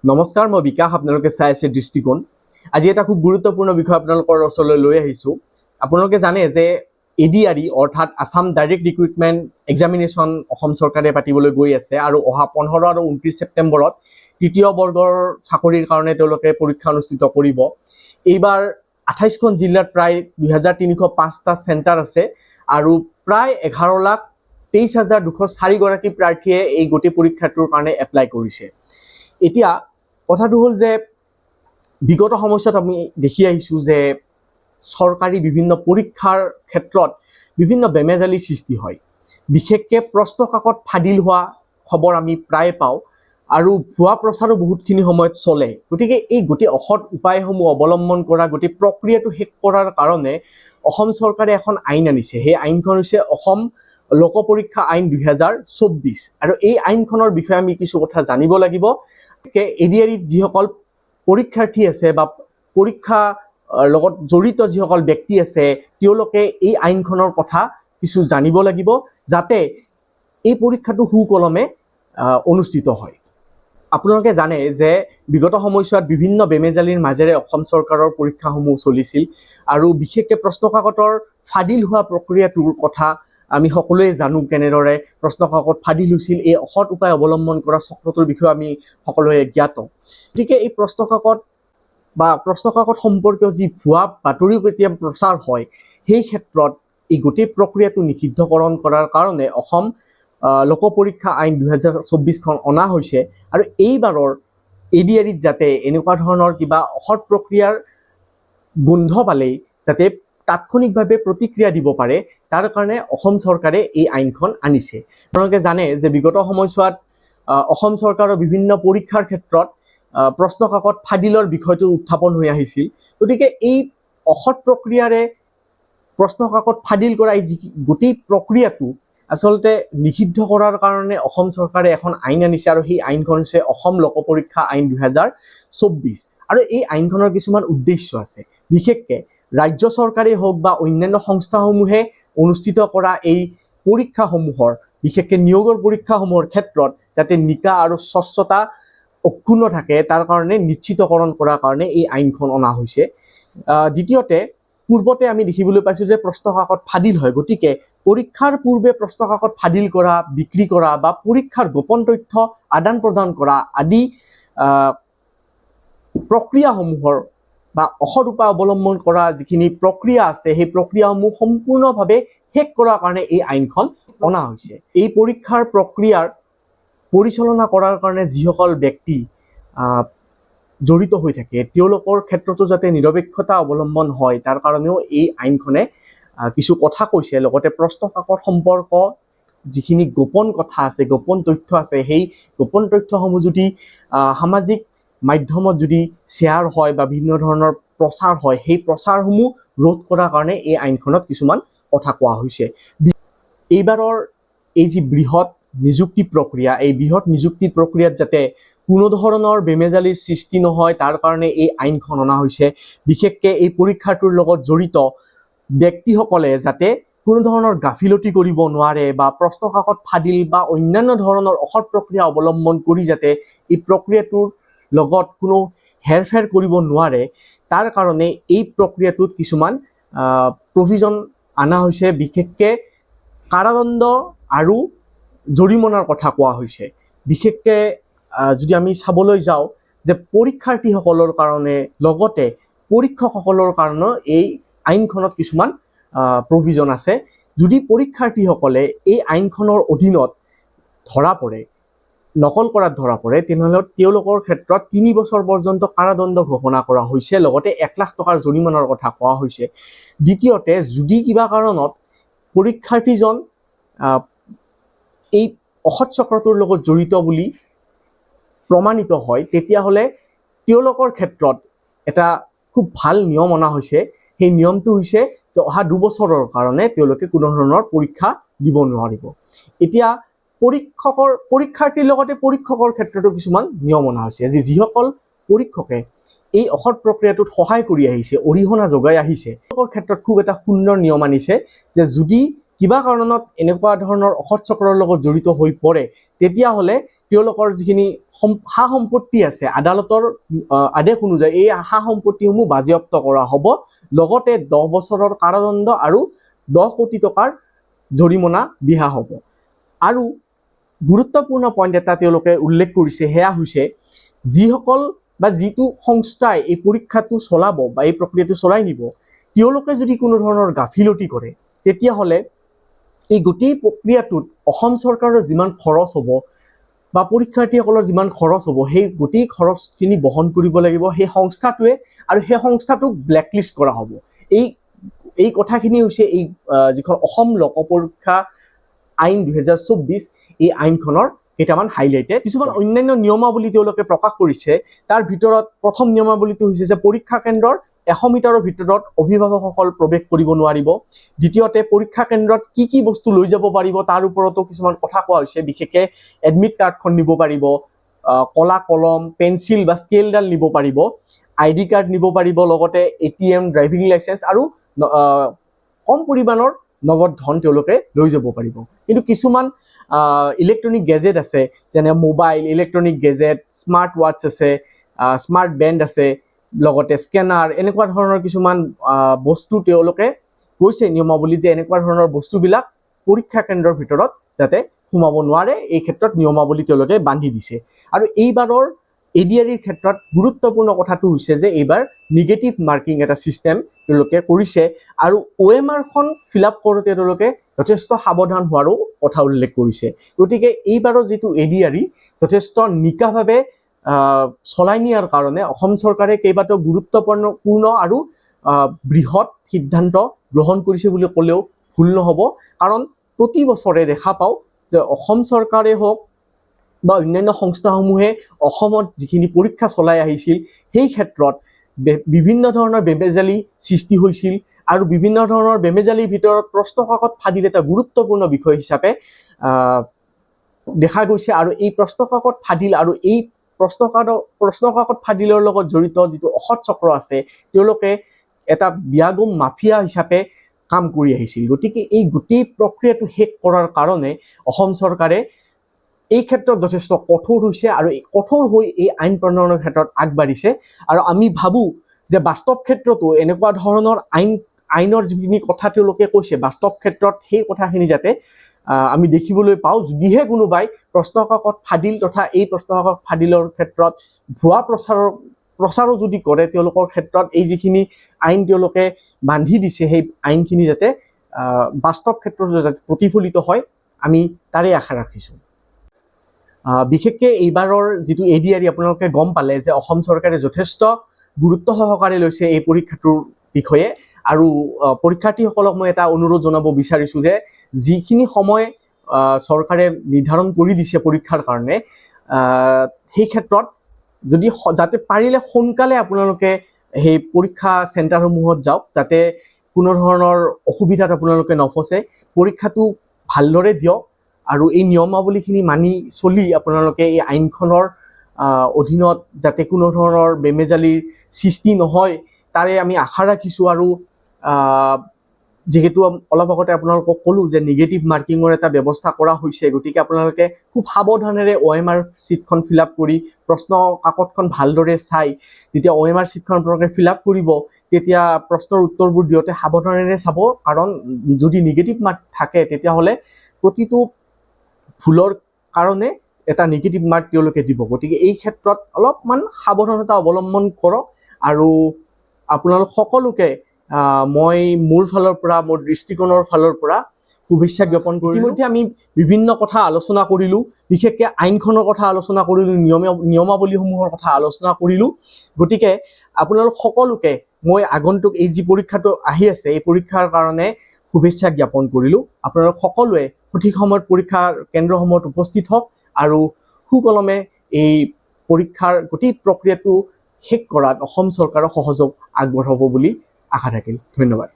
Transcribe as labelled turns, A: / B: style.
A: নমস্কাৰ, মই বিকাশ। আপোনালোকে চাই আছে দৃষ্টিকোণ। আজি এটা খুব গুৰুত্বপূৰ্ণ বিষয় আপোনালোকৰ ওচৰলৈ লৈ আহিছোঁ। আপোনালোকে জানে যে ADRE অৰ্থাৎ Assam direct recruitment examination Assam চৰকাৰে পাতিবলৈ গৈ আছে আৰু অহা 15 আৰু 29 ছেপ্টেম্বৰত তৃতীয় বৰ্গৰ চাকৰিৰ কাৰণে তেওঁলোকে পৰীক্ষা অনুষ্ঠিত কৰিব। এইবাৰ 28খন জিলাত প্ৰায় 2305টা চেণ্টাৰ আছে আৰু প্ৰায় 11,23,204 গৰাকী প্ৰাৰ্থীয়ে এই গোটেই পৰীক্ষাটোৰ কাৰণে এপ্লাই কৰিছে। এতিয়া কথাটো হ'ল যে বিগত সময়ছোৱাত আমি দেখি আহিছোঁ যে চৰকাৰী বিভিন্ন পৰীক্ষাৰ ক্ষেত্ৰত বিভিন্ন বেমেজালি সৃষ্টি হয়। বিশেষকৈ প্ৰশ্ন কাকত ফাদিল হোৱা খবৰ আমি প্ৰায়ে পাওঁ আৰু ভুৱা প্ৰচাৰো বহুতখিনি সময়ত চলে। গতিকে এই গোটেই অসৎ উপায়সমূহ অৱলম্বন কৰা গোটেই প্ৰক্ৰিয়াটো শেষ কৰাৰ কাৰণে অসম চৰকাৰে এখন আইন আনিছে। সেই আইনখন হৈছে অসম লোক পৰীক্ষা আইন 2024 আৰু এই আইনখনৰ বিষয়ে আমি কিছু কথা জানিব লাগিব। ADREত যিসকল পৰীক্ষাৰ্থী আছে বা পৰীক্ষা লগত জড়িত যিসকল ব্যক্তি আছে তেওঁলোকে এই আইনখনৰ কথা কিছু জানিব লাগিব যাতে এই পৰীক্ষাটো সুকলমে অনুষ্ঠিত হয়। আপোনালোকে জানে যে বিগত সময়ছোৱাত বিভিন্ন বেমেজালিৰ মাজেৰে অসম চৰকাৰৰ পৰীক্ষাসমূহ চলিছিল আৰু বিশেষকৈ প্ৰশ্ন কাকতৰ ফাদিল হোৱা প্ৰক্ৰিয়াটোৰ কথা আমি সকলোৱে জানো। কেনেদৰে প্ৰশ্ন কাকত ফাদিল হৈছিল, এই অসৎ উপায় অৱলম্বন কৰা চক্ৰটোৰ বিষয়ে আমি সকলোৱে জ্ঞাত। গতিকে এই প্ৰশ্ন কাকত সম্পৰ্কীয় যি ভুৱা বাতৰিও কেতিয়া প্ৰচাৰ হয়, সেই ক্ষেত্ৰত এই গোটেই প্ৰক্ৰিয়াটো নিষিদ্ধকৰণ কৰাৰ কাৰণে অসম লোক পৰীক্ষা আইন 2024খন অনা হৈছে আৰু এইবাৰৰ ADREত যাতে এনেকুৱা ধৰণৰ কিবা অসৎ প্ৰক্ৰিয়াৰ গোন্ধ পালেই যাতে তাৎক্ষণিকভাৱে প্ৰতিক্ৰিয়া দিব পাৰে, তাৰ কাৰণে অসম চৰকাৰে এই আইনখন আনিছে। আপোনালোকে জানে যে বিগত সময়ছোৱাত অসম চৰকাৰৰ বিভিন্ন পৰীক্ষাৰ ক্ষেত্ৰত প্ৰশ্ন কাকত ফাদিলৰ বিষয়টো উত্থাপন হৈ আহিছিল। গতিকে এই অসৎ প্ৰক্ৰিয়াৰে প্ৰশ্ন কাকত ফাদিল কৰা এই গোটেই প্ৰক্ৰিয়াটো আচলতে নিষিদ্ধ কৰাৰ কাৰণে অসম চৰকাৰে এখন আইন আনিছে আৰু সেই আইনখন হৈছে অসম লোক পৰীক্ষা আইন 2024 আৰু এই আইনখনৰ কিছুমান উদ্দেশ্য আছে। বিশেষকৈ ৰাজ্য চৰকাৰেই হওক বা অন্যান্য সংস্থাসমূহে অনুষ্ঠিত কৰা এই পৰীক্ষাসমূহৰ বিশেষকৈ নিয়োগৰ পৰীক্ষাসমূহৰ ক্ষেত্ৰত যাতে নিকা আৰু স্বচ্ছতা অক্ষুণ্ণ থাকে তাৰ কাৰণে নিশ্চিতকৰণ কৰাৰ কাৰণে এই আইনখন অনা হৈছে। দ্বিতীয়তে, পূৰ্বতে আমি দেখিবলৈ পাইছোঁ যে প্ৰশ্ন কাকত ফাদিল হয়। গতিকে পৰীক্ষাৰ পূৰ্বে প্ৰশ্ন কাকত ফাদিল কৰা, বিক্ৰী কৰা বা পৰীক্ষাৰ গোপন তথ্য আদান প্ৰদান কৰা আদি প্ৰক্ৰিয়াসমূহৰ বা অসৎ উপায় অৱলম্বন কৰা যিখিনি প্ৰক্ৰিয়া আছে সেই প্ৰক্ৰিয়াসমূহ সম্পূৰ্ণভাৱে শেষ কৰাৰ কাৰণে এই আইনখন অনা হৈছে। এই পৰীক্ষাৰ প্ৰক্ৰিয়াৰ পৰিচালনা কৰাৰ কাৰণে যিসকল ব্যক্তি জড়িত হৈ থাকে তেওঁলোকৰ ক্ষেত্ৰতো যাতে নিৰপেক্ষতা অৱলম্বন হয় তাৰ কাৰণেও এই আইনখনে কিছু কথা কৈছে। লগতে প্ৰশ্ন কাকত সম্পৰ্ক যিখিনি গোপন কথা আছে, গোপন তথ্য আছে, সেই গোপন তথ্যসমূহ যদি সামাজিক মাধ্যমত যদি শ্বেয়াৰ হয় বা বিভিন্ন ধৰণৰ প্ৰচাৰ হয়, সেই প্ৰচাৰসমূহ ৰোধ কৰাৰ কাৰণে এই আইনখনত কিছুমান কথা কোৱা হৈছে। এইবাৰৰ এই যি বৃহৎ নিযুক্তি প্ৰক্ৰিয়া, এই বৃহৎ নিযুক্তি প্ৰক্ৰিয়াত যাতে কোনো ধৰণৰ বেমেজালিৰ সৃষ্টি নহয় তাৰ কাৰণে এই আইনখন অনা হৈছে। বিশেষকৈ এই পৰীক্ষাটোৰ লগত জড়িত ব্যক্তিসকলে যাতে কোনো ধৰণৰ গাফিলতি কৰিব নোৱাৰে বা প্ৰশ্ন কাকত ফাদিল বা অন্যান্য ধৰণৰ অসৎ প্ৰক্ৰিয়া অৱলম্বন কৰি যাতে এই প্ৰক্ৰিয়াটোৰ লগত কোনো হেৰফেৰ কৰিব নোৱাৰে তাৰ কাৰণে এই প্ৰক্ৰিয়াটোত কিছুমান প্ৰভিজন অনা হৈছে। বিশেষকৈ কাৰাদণ্ড আৰু জৰিমনাৰ কথা কোৱা হৈছে। বিশেষকৈ যদি আমি চাবলৈ যাওঁ যে পৰীক্ষাৰ্থীসকলৰ কাৰণে লগতে পৰীক্ষকসকলৰ কাৰণেও এই আইনখনত কিছুমান প্ৰভিজন আছে। যদি পৰীক্ষাৰ্থীসকলে এই আইনখনৰ অধীনত ধৰা পৰে, নকল কৰাত ধৰা পৰে, তেনেহ'লে তেওঁলোকৰ ক্ষেত্ৰত 3 বছৰ পৰ্যন্ত কাৰাদণ্ড ঘোষণা কৰা হৈছে, লগতে 1 লাখ টকাৰ জৰিমনাৰ কথা কোৱা হৈছে। দ্বিতীয়তে, যদি কিবা কাৰণত পৰীক্ষাৰ্থীজন এই অসৎ চক্ৰটোৰ লগত জড়িত বুলি প্ৰমাণিত হয় তেতিয়াহ'লে তেওঁলোকৰ ক্ষেত্ৰত এটা খুব ভাল নিয়ম অনা হৈছে। সেই নিয়মটো হৈছে যে অহা 2 বছৰৰ কাৰণে তেওঁলোকে কোনো ধৰণৰ পৰীক্ষা দিব নোৱাৰিব। এতিয়া পৰীক্ষাৰ্থীৰ লগতে পৰীক্ষকৰ ক্ষেত্ৰতো কিছুমান নিয়ম অনা হৈছে যে যিসকল পৰীক্ষকে এই অসৎ প্ৰক্ৰিয়াটোত সহায় কৰি আহিছে, অৰিহণা যোগাই আহিছে, তেওঁলোকৰ ক্ষেত্ৰত খুব এটা সুন্দৰ নিয়ম আনিছে যে যদি কিবা কাৰণত এনেকুৱা ধৰণৰ অসৎ চক্ৰৰ লগত জড়িত হৈ পৰে তেতিয়াহ'লে তেওঁলোকৰ যিখিনি সা সম্পত্তি আছে আদালতৰ আদেশ অনুযায়ী এই সা সম্পত্তিসমূহ বাজেয়াপ্ত কৰা হ'ব, লগতে 10 বছৰৰ কাৰাদণ্ড আৰু 10 কোটি টকাৰ জৰিমনা বিহা হ'ব। আৰু গুৰুত্বপূৰ্ণ পইণ্ট এটা তেওঁলোকে উল্লেখ কৰিছে, সেয়া হৈছে যিসকল বা যিটো সংস্থাই এই পৰীক্ষাটো চলাব বা এই প্ৰক্ৰিয়াটো চলাই নিব, তেওঁলোকে যদি কোনো ধৰণৰ গাফিলতি কৰে তেতিয়াহ'লে এই গোটেই প্ৰক্ৰিয়াটোত অসম চৰকাৰৰ যিমান খৰচ হ'ব বা পৰীক্ষাৰ্থীসকলৰ যিমান খৰচ হ'ব সেই গোটেই খৰচখিনি বহন কৰিব লাগিব সেই সংস্থাটোৱে, আৰু সেই সংস্থাটোক ব্লেকলিষ্ট কৰা হ'ব। এই কথাখিনি হৈছে এই যিখন অসম লোক পৰীক্ষা আইন 2024 এই আইনখনৰ কেইটামান হাইলাইটেড। কিছুমান অন্যান্য নিয়মাৱলী তেওঁলোকে প্ৰকাশ কৰিছে। তাৰ ভিতৰত প্ৰথম নিয়মাৱলীটো হৈছে যে পৰীক্ষা কেন্দ্ৰৰ 100 মিটাৰৰ ভিতৰত অভিভাৱকসকল প্ৰৱেশ কৰিব নোৱাৰিব। দ্বিতীয়তে পৰীক্ষা কেন্দ্ৰত কি বস্তু লৈ যাব পাৰিব তাৰ ওপৰতো কিছুমান কথা কোৱা হৈছে। বিশেষকৈ এডমিট কাৰ্ডখন নিব পাৰিব, কলা কলম, পেঞ্চিল বা স্কেলডাল নিব পাৰিব, ID কাৰ্ড নিব পাৰিব, লগতে ATM, ড্ৰাইভিং লাইচেন্স আৰু কম পৰিমাণৰ নগদ ধন তেওঁলোকে লৈ যাব পাৰিব। কিন্তু কিছুমান ইলেক্ট্ৰনিক গেজেট আছে, যেনে মোবাইল, ইলেক্ট্ৰনিক গেজেট, স্মাৰ্ট ৱাটচ আছে, স্মাৰ্ট বেণ্ড আছে, লগতে স্কেনাৰ, এনেকুৱা ধৰণৰ কিছুমান বস্তু তেওঁলোকে কৈছে নিয়মাৱলী যে এনেকুৱা ধৰণৰ বস্তুবিলাক পৰীক্ষা কেন্দ্ৰৰ ভিতৰত যাতে সোমাব নোৱাৰে, এই ক্ষেত্ৰত নিয়মাৱলী তেওঁলোকে বান্ধি দিছে। আৰু এইবাৰৰ ADREৰ ক্ষেত্ৰত গুৰুত্বপূৰ্ণ কথাটো হৈছে যে এইবাৰ নিগেটিভ মাৰ্কিং এটা ছিষ্টেম তেওঁলোকে কৰিছে, আৰু OMRখন ফিল আপ কৰোঁতে তেওঁলোকে যথেষ্ট সাৱধান হোৱাৰো কথা উল্লেখ কৰিছে। গতিকে এইবাৰৰ যিটো ADRE যথেষ্ট নিকাভাৱে চলাই নিয়াৰ কাৰণে অসম চৰকাৰে কেইবাটাও গুৰুত্বপূৰ্ণ আৰু বৃহৎ সিদ্ধান্ত গ্ৰহণ কৰিছে বুলি ক'লেও ভুল নহ'ব। কাৰণ প্ৰতি বছৰে দেখা পাওঁ যে অসম চৰকাৰে হওক বা অন্যান্য সংস্থাসমূহে অসমত যিখিনি পৰীক্ষা চলাই আহিছিল সেই ক্ষেত্ৰত বিভিন্ন ধৰণৰ বেমেজালি সৃষ্টি হৈছিল, আৰু বিভিন্ন ধৰণৰ বেমেজালিৰ ভিতৰত প্ৰশ্ন কাকত ফাদিল এটা গুৰুত্বপূৰ্ণ বিষয় হিচাপে দেখা গৈছে। আৰু এই প্ৰশ্ন কাকত ফাদিল আৰু এই প্ৰশ্ন কাকত ফাদিলৰ লগত জড়িত যিটো অসৎ চক্ৰ আছে তেওঁলোকে এটা বিয়াগুম মাফিয়া হিচাপে কাম কৰি আহিছিল। গতিকে এই গোটেই প্ৰক্ৰিয়াটো শেষ কৰাৰ কাৰণে অসম চৰকাৰে এই ক্ষেত্ৰত যথেষ্ট কঠোৰ হৈছে, আৰু কঠোৰ হৈ এই আইন প্ৰণয়নৰ ক্ষেত্ৰত আগবাঢ়িছে। আৰু আমি ভাবোঁ যে বাস্তৱ ক্ষেত্ৰতো এনেকুৱা ধৰণৰ আইনৰ যিখিনি কথা তেওঁলোকে কৈছে, বাস্তৱ ক্ষেত্ৰত সেই কথাখিনি যাতে আমি দেখিবলৈ পাওঁ, যদিহে কোনোবাই প্ৰশ্ন কাকত ফাদিল তথা এই প্ৰশ্ন কাকত ফাদিলৰ ক্ষেত্ৰত ভুৱা প্ৰচাৰো যদি কৰে, তেওঁলোকৰ ক্ষেত্ৰত এই যিখিনি আইন তেওঁলোকে বান্ধি দিছে সেই আইনখিনি যাতে বাস্তৱ ক্ষেত্ৰত যাতে প্ৰতিফলিত হয়, আমি তাৰে আশা ৰাখিছোঁ। বিশেষকৈ এইবাৰৰ যিটো ADRE আপোনালোকে গম পালে যে অসম চৰকাৰে যথেষ্ট গুৰুত্ব সহকাৰে লৈছে এই পৰীক্ষাটোৰ বিষয়ে। আৰু পৰীক্ষাৰ্থীসকলক মই এটা অনুৰোধ জনাব বিচাৰিছোঁ যে যিখিনি সময় চৰকাৰে নিৰ্ধাৰণ কৰি দিছে পৰীক্ষাৰ কাৰণে, সেই ক্ষেত্ৰত যদি যাতে পাৰিলে সোনকালে আপোনালোকে সেই পৰীক্ষা চেণ্টাৰসমূহত যাওক, যাতে কোনো ধৰণৰ অসুবিধাত আপোনালোকে নফচে, পৰীক্ষাটো ভালদৰে দিয়ক, আৰু এই নিয়মাৱলীখিনি মানি চলি আপোনালোকে এই আইনখনৰ অধীনত যাতে কোনো ধৰণৰ বেমেজালিৰ সৃষ্টি নহয় তাৰে আমি আশা ৰাখিছোঁ। আৰু যিহেতু অলপ আগতে আপোনালোকক ক'লোঁ যে নিগেটিভ মাৰ্কিঙৰ এটা ব্যৱস্থা কৰা হৈছে, গতিকে আপোনালোকে খুব সাৱধানেৰে OMR ছিটখন ফিল আপ কৰি প্ৰশ্ন কাকতখন ভালদৰে চাই যেতিয়া OMR ছিটখন আপোনালোকে ফিল আপ কৰিব তেতিয়া প্ৰশ্নৰ উত্তৰবোৰ দিওঁতে সাৱধানেৰে চাব, কাৰণ যদি নিগেটিভ মাৰ্ক থাকে তেতিয়াহ'লে প্ৰতিটো ভুলৰ কাৰণে এটা নিগেটিভ মাৰ্ক তেওঁলোকে দিব। গতিকে এই ক্ষেত্ৰত অলপমান সাৱধানতা অৱলম্বন কৰক, আৰু আপোনালোক সকলোকে মই মোৰ ফালৰ পৰা, মোৰ দৃষ্টিকোণৰ ফালৰ পৰা শুভেচ্ছা জ্ঞাপন কৰিলোঁ। ইতিমধ্যে আমি বিভিন্ন কথা আলোচনা কৰিলোঁ, বিশেষকৈ আইনখনৰ কথা আলোচনা কৰিলোঁ, নিয়মাৱলীসমূহৰ কথা আলোচনা কৰিলোঁ। গতিকে আপোনালোক সকলোকে মই আগন্তুক এই যি পৰীক্ষাটো আহি আছে এই পৰীক্ষাৰ কাৰণে শুভেচ্ছা জ্ঞাপন কৰিলোঁ। আপোনালোক সকলোৱে সঠিক সময়ত পৰীক্ষাৰ কেন্দ্ৰসমূহত উপস্থিত হওক, আৰু সুকলমে এই পৰীক্ষাৰ গোটেই প্ৰক্ৰিয়াটো শেষ কৰাত অসম চৰকাৰৰ সহযোগ আগবঢ়াব বুলি আশা থাকিল। ধন্যবাদ।